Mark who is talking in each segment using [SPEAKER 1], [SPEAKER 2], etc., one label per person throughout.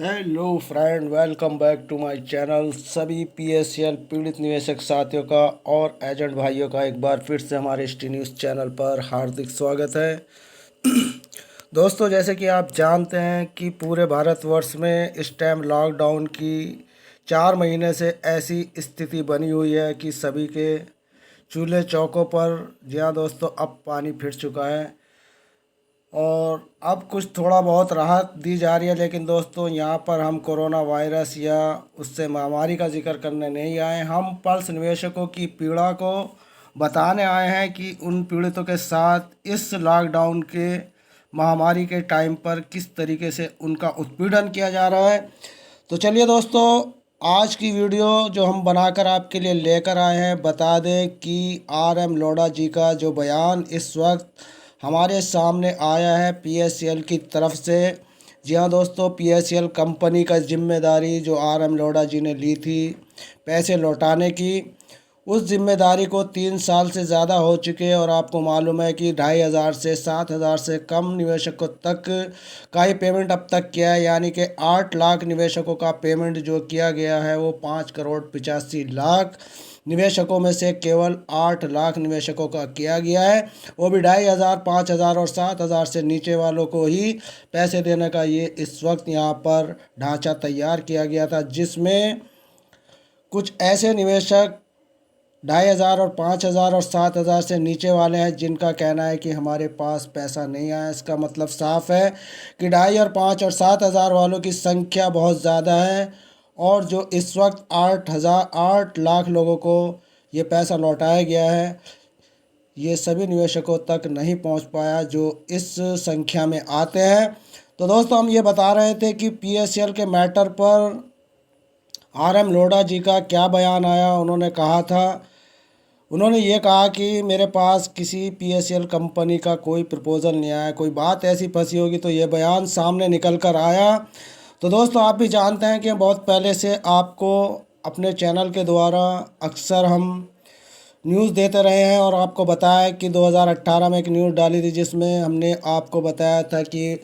[SPEAKER 1] Hello friend, welcome back to my channel. सभी PSL पीड़ित निवेशक साथियों का और एजेंट भाइयों का एक बार फिर से हमारे एस टी न्यूज़ चैनल पर हार्दिक स्वागत है। दोस्तों, जैसे कि आप जानते हैं कि पूरे भारतवर्ष में इस टाइम लॉकडाउन की 4 महीने से ऐसी स्थिति बनी हुई है कि सभी के चूल्हे चौकों पर, जी हाँ दोस्तों, अब पानी फिर चुका है और अब कुछ थोड़ा बहुत राहत दी जा रही है। लेकिन दोस्तों, यहाँ पर हम कोरोना वायरस या उससे महामारी का जिक्र करने नहीं आए। हम पल्स निवेशकों की पीड़ा को बताने आए हैं कि उन पीड़ितों के साथ इस लॉकडाउन के महामारी के टाइम पर किस तरीके से उनका उत्पीड़न किया जा रहा है। तो चलिए दोस्तों, आज की वीडियो जो हम बनाकर आपके लिए लेकर आए हैं, बता दें कि RM लोढ़ा जी का जो बयान इस वक्त हमारे सामने आया है पीएसएल की तरफ से। जी हाँ दोस्तों, पीएसएल कंपनी का जिम्मेदारी जो RM लोढ़ा जी ने ली थी पैसे लौटाने की, उस जिम्मेदारी को 3 साल से ज़्यादा हो चुके हैं और आपको मालूम है कि 2500 से 7000 से कम निवेशकों तक का ही पेमेंट अब तक किया है। यानी कि 8 लाख निवेशकों का पेमेंट जो किया गया है वो 5 करोड़ 85 लाख निवेशकों में से केवल 8 लाख निवेशकों का किया गया है। वो भी 2500, 5000 और 7000 से नीचे वालों को ही पैसे देने का ये इस वक्त यहाँ पर ढांचा तैयार किया गया था, जिसमें कुछ ऐसे निवेशक 2500 और 5000 और 7000 से नीचे वाले हैं जिनका कहना है कि हमारे पास पैसा नहीं आया। इसका मतलब साफ है कि 2.5 और 5 और 7000 वालों की संख्या बहुत ज़्यादा है और जो इस वक्त 8 लाख लोगों को ये पैसा लौटाया गया है, ये सभी निवेशकों तक नहीं पहुंच पाया जो इस संख्या में आते हैं। तो दोस्तों, हम ये बता रहे थे कि पीएसएल के मैटर पर RM लोढ़ा जी का क्या बयान आया। उन्होंने ये कहा कि मेरे पास किसी पीएसएल कंपनी का कोई प्रपोज़ल नहीं आया, कोई बात ऐसी फंसी होगी तो ये बयान सामने निकल कर आया। तो दोस्तों, आप भी जानते हैं कि बहुत पहले से आपको अपने चैनल के द्वारा अक्सर हम न्यूज़ देते रहे हैं और आपको बताया कि 2018 में एक न्यूज़ डाली थी जिसमें हमने आपको बताया था कि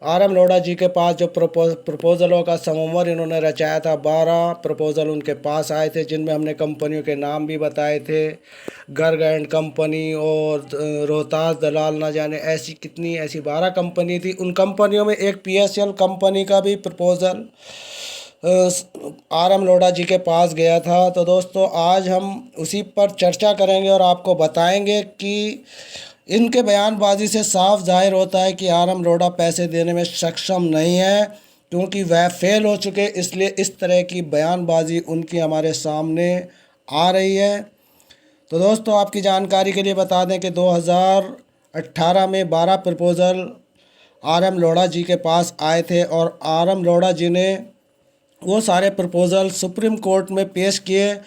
[SPEAKER 1] RM लोढ़ा जी के पास जो प्रपोज़लों का समूह इन्होंने रचाया था, 12 प्रपोज़ल उनके पास आए थे जिनमें हमने कंपनियों के नाम भी बताए थे। गर्ग एंड कंपनी और रोहतास दलाल, ना जाने ऐसी कितनी ऐसी 12 कंपनी थी। उन कंपनियों में एक पीएसएल कंपनी का भी प्रपोज़ल RM लोढ़ा जी के पास गया था। तो दोस्तों, आज हम उसी पर चर्चा करेंगे और आपको बताएंगे कि इनके बयानबाजी से साफ जाहिर होता है कि RM लोढ़ा पैसे देने में सक्षम नहीं है, क्योंकि वह फेल हो चुके, इसलिए इस तरह की बयानबाजी उनकी हमारे सामने आ रही है। तो दोस्तों, आपकी जानकारी के लिए बता दें कि 2018 में 12 प्रपोज़ल RM लोढ़ा जी के पास आए थे और RM लोढ़ा जी ने वो सारे प्रपोज़ल सुप्रीम कोर्ट में पेश किए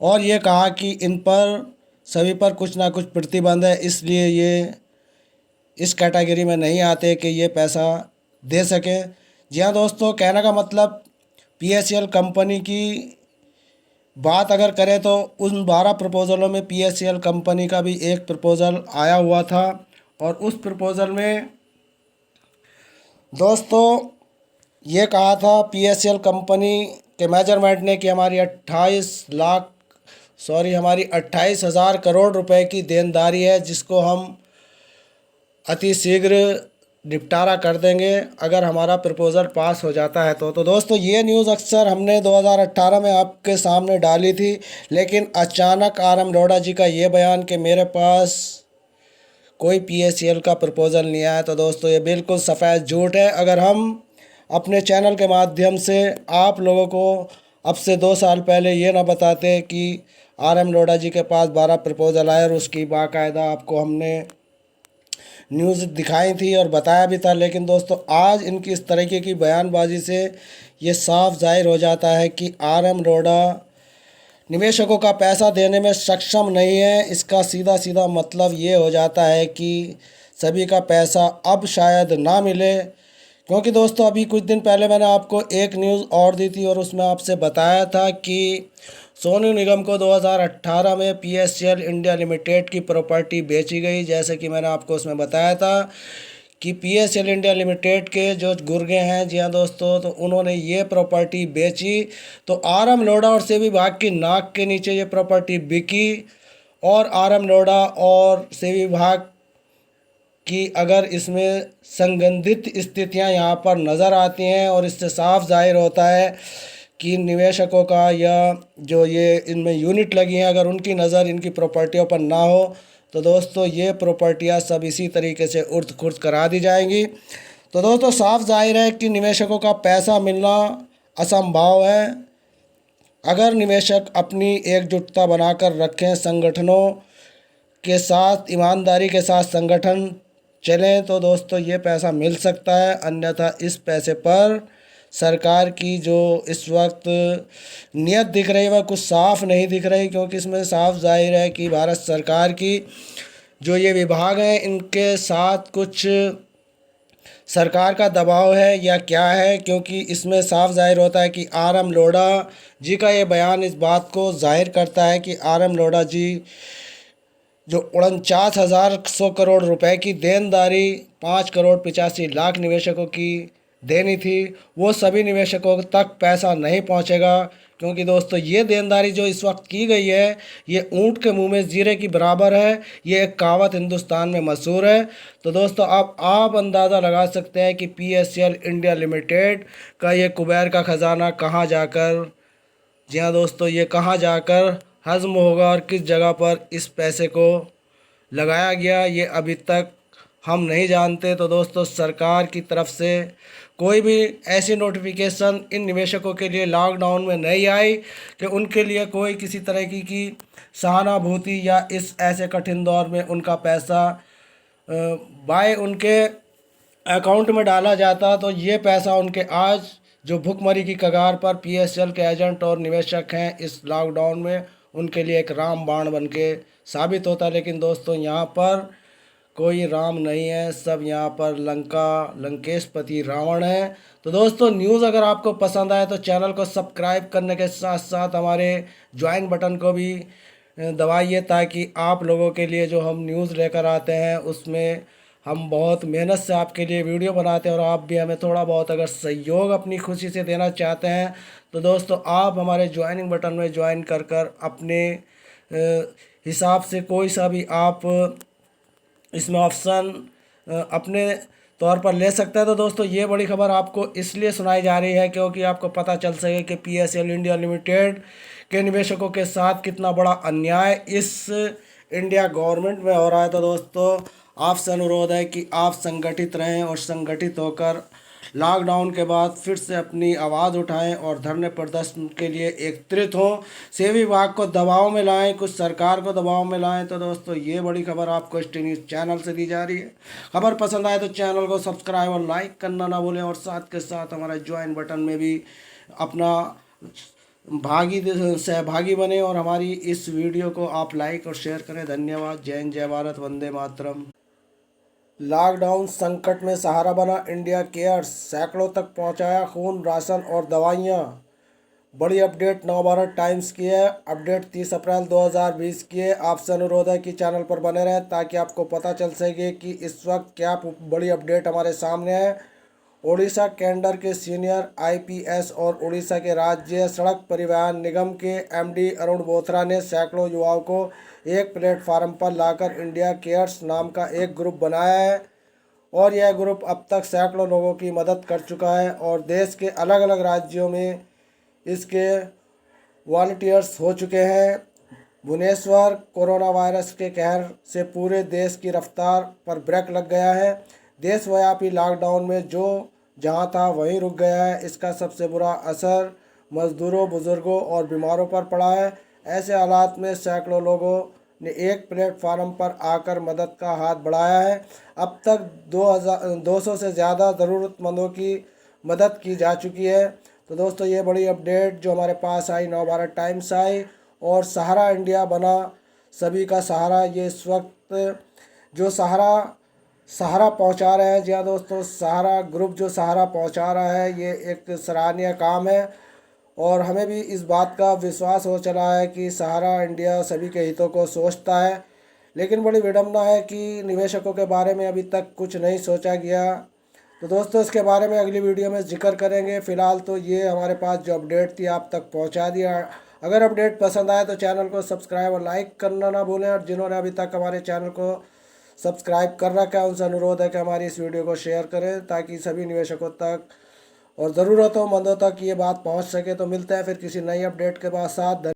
[SPEAKER 1] और ये कहा कि इन पर सभी पर कुछ ना कुछ प्रतिबंध है, इसलिए ये इस कैटेगरी में नहीं आते कि ये पैसा दे सकें। जी हाँ दोस्तों, कहने का मतलब पीएसएल कंपनी की बात अगर करें तो उन 12 प्रपोज़लों में पीएसएल कंपनी का भी एक प्रपोज़ल आया हुआ था और उस प्रपोज़ल में दोस्तों ये कहा था पीएसएल कंपनी के मेजरमेंट ने कि हमारी 28,000 करोड़ रुपए की देनदारी है, जिसको हम अति शीघ्र निपटारा कर देंगे अगर हमारा प्रपोज़ल पास हो जाता है। तो दोस्तों, ये न्यूज़ अक्सर हमने 2018 में आपके सामने डाली थी, लेकिन अचानक RM लोढ़ा जी का ये बयान कि मेरे पास कोई पीएसएल का प्रपोज़ल नहीं आया। तो दोस्तों, ये बिल्कुल सफ़ेद झूठ है। अगर हम अपने चैनल के माध्यम से आप लोगों को अब से 2 साल पहले ये ना बताते कि RM लोढ़ा जी के पास 12 प्रपोज़ल आए और उसकी बाकायदा आपको हमने न्यूज़ दिखाई थी और बताया भी था, लेकिन दोस्तों आज इनकी इस तरीके की बयानबाजी से ये साफ जाहिर हो जाता है कि RM लोढ़ा निवेशकों का पैसा देने में सक्षम नहीं है। इसका सीधा सीधा मतलब ये हो जाता है कि सभी का पैसा अब शायद ना मिले, क्योंकि दोस्तों अभी कुछ दिन पहले मैंने आपको एक न्यूज़ और दी थी और उसमें आपसे बताया था कि सोनू निगम को 2018 में पीएसएल इंडिया लिमिटेड की प्रॉपर्टी बेची गई। जैसे कि मैंने आपको उसमें बताया था कि पीएसएल इंडिया लिमिटेड के जो गुर्गे हैं, जी हाँ दोस्तों, तो उन्होंने ये प्रॉपर्टी बेची। तो आरएम लोढ़ा और सेबी विभाग की नाक के नीचे ये प्रॉपर्टी बिकी। और आरएम लोढ़ा और सेबी विभाग कि अगर इसमें संबंधित स्थितियां यहाँ पर नज़र आती हैं और इससे साफ जाहिर होता है कि निवेशकों का या जो ये इनमें यूनिट लगी हैं, अगर उनकी नज़र इनकी प्रॉपर्टियों पर ना हो, तो दोस्तों ये प्रॉपर्टियाँ सब इसी तरीके से उर्द खुर्द करा दी जाएंगी। तो दोस्तों साफ जाहिर है कि निवेशकों का पैसा मिलना असंभव है। अगर निवेशक अपनी एकजुटता बनाकर रखें, संगठनों के साथ ईमानदारी के साथ संगठन चलें, तो दोस्तों ये पैसा मिल सकता है। अन्यथा इस पैसे पर सरकार की जो इस वक्त नीयत दिख रही है वह कुछ साफ नहीं दिख रही, क्योंकि इसमें साफ जाहिर है कि भारत सरकार की जो ये विभाग हैं इनके साथ कुछ सरकार का दबाव है या क्या है, क्योंकि इसमें साफ जाहिर होता है कि आरएम लोढ़ा जी का ये बयान इस बात को जाहिर करता है कि आरएम लोढ़ा जी जो 49,100 करोड़ रुपए की देनदारी 5,85,00,000 निवेशकों की देनी थी, वो सभी निवेशकों तक पैसा नहीं पहुंचेगा। क्योंकि दोस्तों ये देनदारी जो इस वक्त की गई है ये ऊँट के मुंह में जीरे की बराबर है। ये एक कहावत हिंदुस्तान में मशहूर है। तो दोस्तों आप अंदाज़ा लगा सकते हैं कि पीएसएल इंडिया लिमिटेड का ये कुबेर का ख़जाना कहाँ जाकर, जी हाँ दोस्तों, ये कहाँ जाकर हज़म होगा और किस जगह पर इस पैसे को लगाया गया, ये अभी तक हम नहीं जानते। तो दोस्तों सरकार की तरफ से कोई भी ऐसी नोटिफिकेशन इन निवेशकों के लिए लॉकडाउन में नहीं आई कि उनके लिए कोई किसी तरह की सहानुभूति या इस ऐसे कठिन दौर में उनका पैसा बाय उनके अकाउंट में डाला जाता, तो ये पैसा उनके आज जो भुखमरी की कगार पर पीएसएल के एजेंट और निवेशक हैं इस लॉकडाउन में, उनके लिए एक रामबाण बन के साबित होता। लेकिन दोस्तों यहाँ पर कोई राम नहीं है, सब यहाँ पर लंकेशपति रावण है। तो दोस्तों न्यूज़ अगर आपको पसंद आए तो चैनल को सब्सक्राइब करने के साथ साथ हमारे ज्वाइन बटन को भी दबाइए, ताकि आप लोगों के लिए जो हम न्यूज़ लेकर आते हैं उसमें हम बहुत मेहनत से आपके लिए वीडियो बनाते हैं और आप भी हमें थोड़ा बहुत अगर सहयोग अपनी खुशी से देना चाहते हैं तो दोस्तों आप हमारे ज्वाइनिंग बटन में ज्वाइन कर कर अपने हिसाब से कोई सा भी आप इसमें ऑप्शन अपने तौर पर ले सकते हैं। तो दोस्तों ये बड़ी खबर आपको इसलिए सुनाई जा रही है क्योंकि आपको पता चल सके कि पीएसएल इंडिया लिमिटेड के निवेशकों के साथ कितना बड़ा अन्याय इस इंडिया गवर्नमेंट में हो रहा है। तो दोस्तों आपसे अनुरोध है कि आप संगठित रहें और संगठित होकर लॉकडाउन के बाद फिर से अपनी आवाज़ उठाएं और धरने प्रदर्शन के लिए एकत्रित हों, सेबी विभाग को दबाव में लाएं, कुछ सरकार को दबाव में लाएं। तो दोस्तों ये बड़ी खबर आपको ST न्यूज़ चैनल से दी जा रही है। खबर पसंद आए तो चैनल को सब्सक्राइब और लाइक करना ना भूलें और साथ के साथ हमारा ज्वाइन बटन में भी अपना सहभागी बने और हमारी इस वीडियो को आप लाइक और शेयर करें। धन्यवाद। जय हिंद, जय भारत, वंदे मातरम। लॉकडाउन संकट में सहारा बना इंडिया केयर्स, सैकड़ों तक पहुंचाया खून, राशन और दवाइयां। बड़ी अपडेट नवभारत टाइम्स की है। अपडेट 30 अप्रैल 2020 की है। आपसे अनुरोध है कि चैनल पर बने रहें ताकि आपको पता चल सके कि इस वक्त क्या बड़ी अपडेट हमारे सामने है। ओडिशा कैडर के सीनियर IPS और उड़ीसा के राज्य सड़क परिवहन निगम के MD अरुण बोथरा ने सैकड़ों युवाओं को एक प्लेटफार्म पर लाकर इंडिया केयर्स नाम का एक ग्रुप बनाया है और यह ग्रुप अब तक सैकड़ों लोगों की मदद कर चुका है और देश के अलग अलग राज्यों में इसके वॉलंटियर्स हो चुके हैं। भुवनेश्वर कोरोना वायरस के कहर से पूरे देश की रफ्तार पर ब्रेक लग गया है। देशव्यापी लॉकडाउन में जो जहां था वहीं रुक गया है। इसका सबसे बुरा असर मजदूरों, बुजुर्गों और बीमारों पर पड़ा है। ऐसे हालात में सैकड़ों लोगों ने एक प्लेटफार्म पर आकर मदद का हाथ बढ़ाया है। अब तक 200 से ज़्यादा ज़रूरतमंदों की मदद की जा चुकी है। तो दोस्तों ये बड़ी अपडेट जो हमारे पास आई, नवभारत टाइम्स आई और सहारा इंडिया बना सभी का सहारा। ये इस वक्त जो सहारा पहुंचा रहे हैं, जी हाँ दोस्तों, सहारा ग्रुप जो सहारा पहुंचा रहा है ये एक सराहनीय काम है और हमें भी इस बात का विश्वास हो चला है कि सहारा इंडिया सभी के हितों को सोचता है। लेकिन बड़ी विडम्बना है कि निवेशकों के बारे में अभी तक कुछ नहीं सोचा गया। तो दोस्तों इसके बारे में अगली वीडियो में जिक्र करेंगे। फ़िलहाल तो ये हमारे पास जो अपडेट थी आप तक पहुंचा दिया। अगर अपडेट पसंद आए तो चैनल को सब्सक्राइब और लाइक करना ना भूलें, और जिन्होंने अभी तक हमारे चैनल को सब्सक्राइब कर रखा है उनसे अनुरोध है कि हमारी इस वीडियो को शेयर करें ताकि सभी निवेशकों तक और ज़रूरतमंदों तक ये बात पहुंच सके। तो मिलते हैं फिर किसी नई अपडेट के बाद साथ।